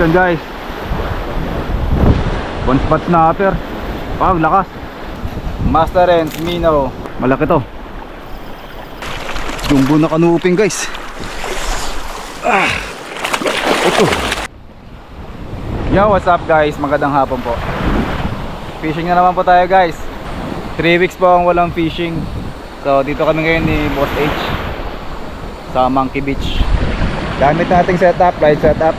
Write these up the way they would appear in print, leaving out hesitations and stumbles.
Yun guys, one spot snapper. Wow, lakas. Master Ends Minnow. Malaki to. Jumbo na kanuping guys. Ito. Yo, what's up guys? Magandang hapon po. Fishing na naman po tayo guys. 3 weeks po ang walang fishing. So dito kami ngayon ni Boss H sa Monkey Beach. Gamit nating setup, light setup.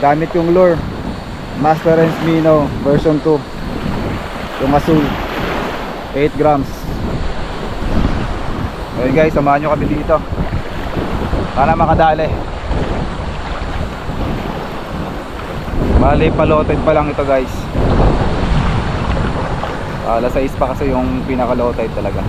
Gamit yung lure Master Ends Minnow version 2, yung asul, 8 grams. Okay guys, samahan nyo kami dito para makadali. Bali paloted pa lang ito guys. Alas 6 pa kasi yung pinaka-low tide talaga.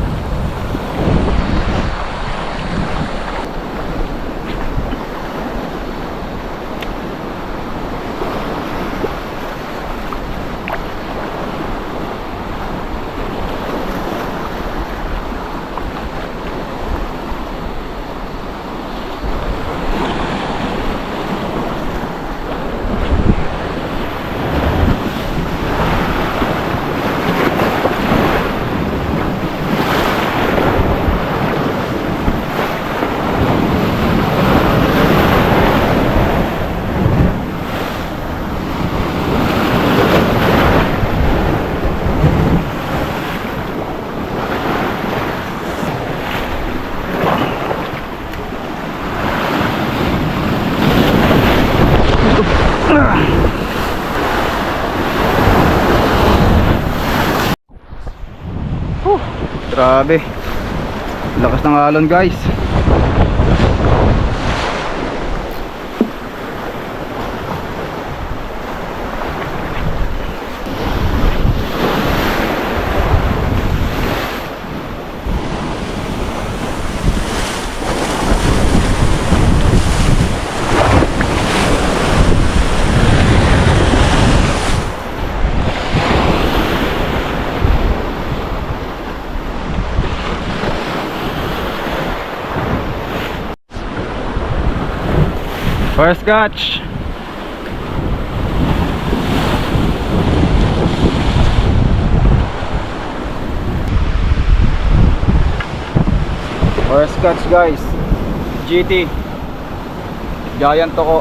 Grabe, lakas ng alon guys. First catch. First catch guys, GT Giant Toko.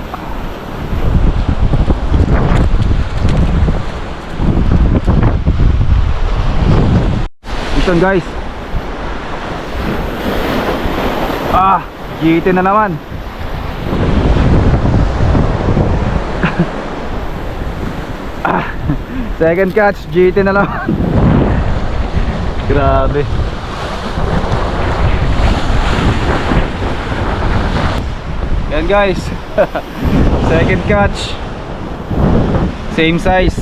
Ito guys. GT na naman. Second catch, GT na lang. Grabe. Yan guys. Second catch, same size.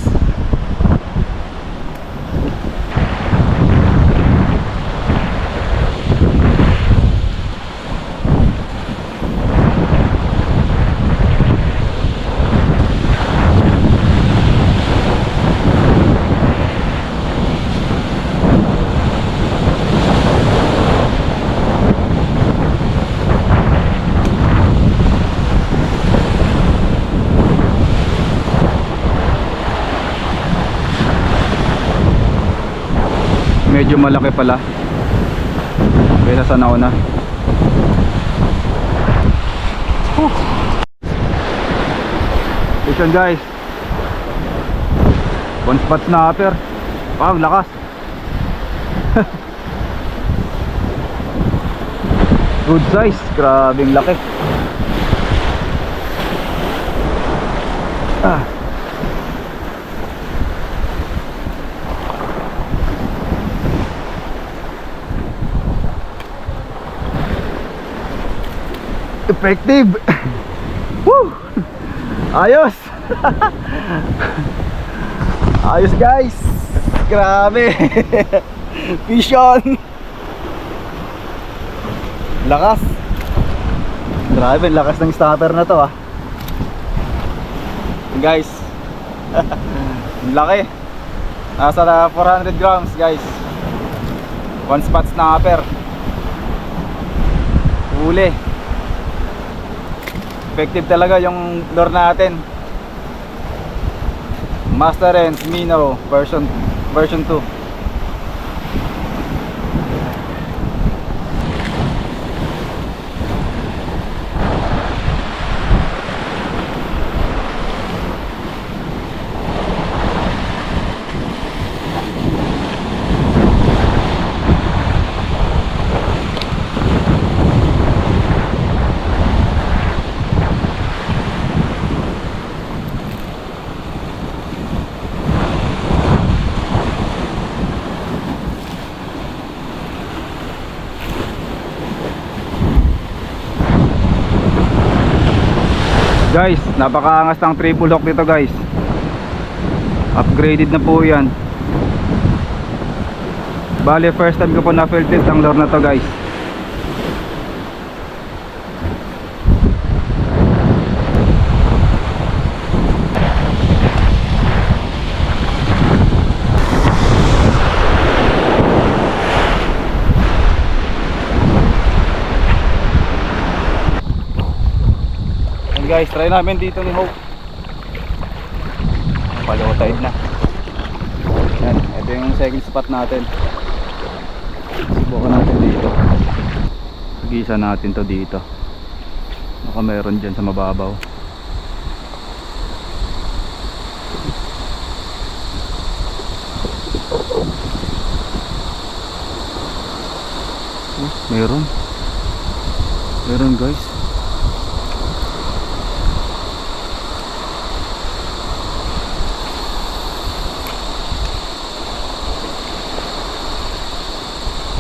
Medyo malaki pala kaysa sa nauna. Listen guys, one spot snapper. Wow, lakas. Good size, grabing laki. Effective. Woo! Ayos. Ayos guys. Grabe. Fish on. Lakas. Grabe, lakas ng starter na to guys. Laki. Nasa 400 grams guys. One spot snapper. Huli. Effective talaga yung lure natin. Master Ends Mino version 2. Guys, napakaangas ng triple hook dito guys. Upgraded na po yan. Bale, first time ko po na-field test ang lure na to guys. Guys, try namin dito ni Hope. Low tide na. Yan, ito yung second spot natin. Subukan natin dito. Gisa natin to dito. Baka meron dyan sa mababaw. Meron. Meron guys.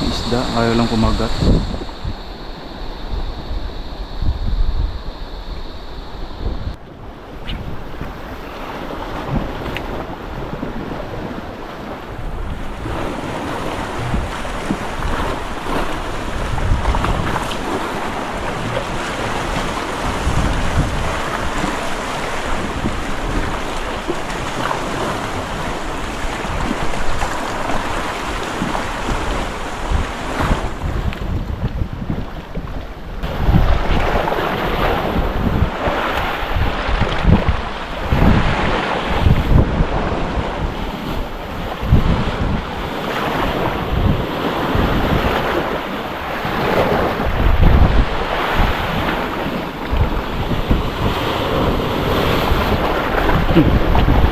Isda, ayaw lang kumagat.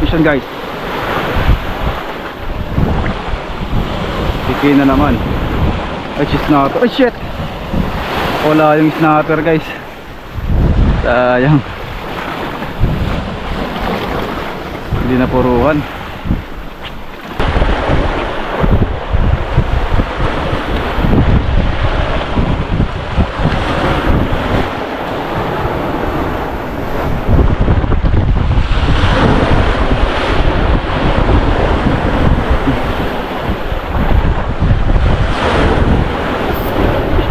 Mission guys. Piki na naman. Ay, snapper. Ay, shit. Wala yung snapper guys. Sayang. Hindi na puruhan.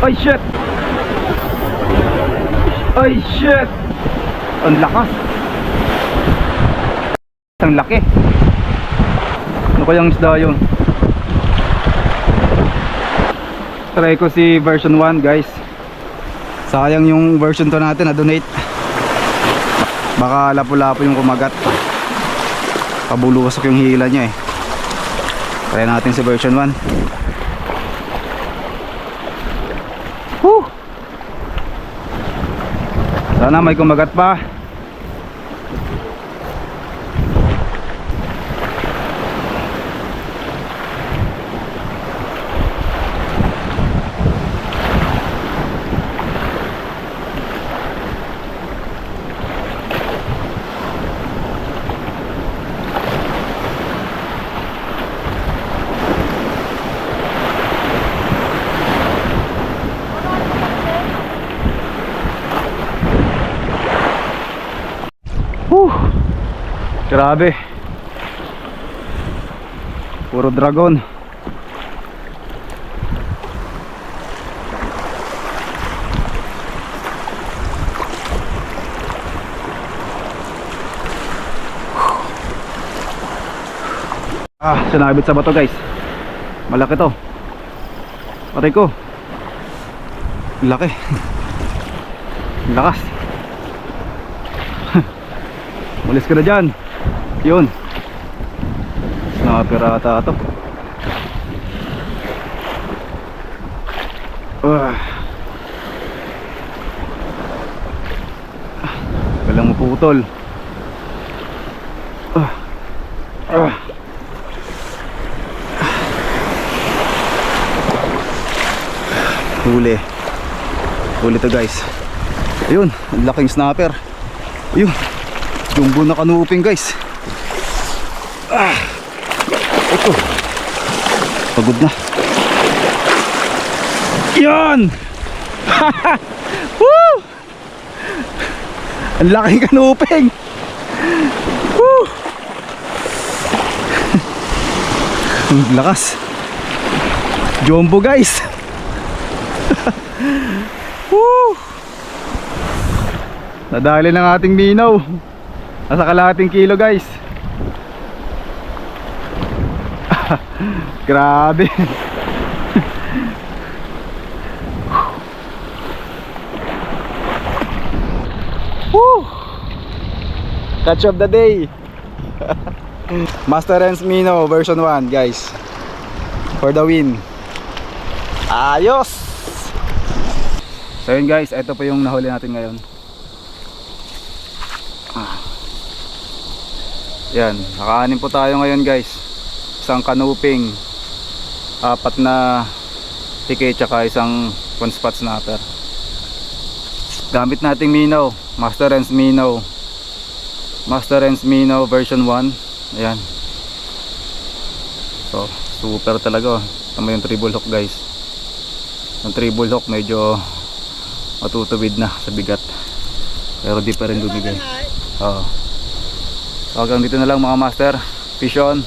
Ay shit! Ay shit! Ang lakas! Ang laki! Ano kayang isda yun? Try ko si version 1 guys. Sayang yung version 2 natin na donate. Baka lapu-lapu yung kumagat. Pabulusak yung hila niya eh. Try natin si version 1. Sana may kumagat pa. Grabe. Puro dragon. Sinabit sa bato guys. Malaki to. Patay ko. Laki. Lakas. Malis ka na dyan. Yun. snapper ata ito. Walang maputol. Huli. Huli to guys. Ayun, ang laking snapper. Ayun, jumbo na kanuping guys. Ito. Pagod na. Yan! Woo! Ang laking kanuping. Woo! Ang lakas. Jumbo guys. Woo! Nadali ng ating minaw. Nasa kalahating kilo guys. Grabe. Woo! Catch of the day. Master Rens Mino version 1 guys. For the win. Ayos. So yun guys, ito po yung nahuli natin ngayon. Yan, nakaanin po tayo ngayon guys. Isang kanuping, 4 na tike, tsaka isang one spot snapper. Gamit nating minaw, Master Rens Mino. Master Rens Mino version 1. Ayan. So, super talaga. Tama yung treble hook guys. Yung treble hook medyo matutubid na sa bigat. Pero di pa rin bumigay. So hanggang dito na lang mga master. Fish on.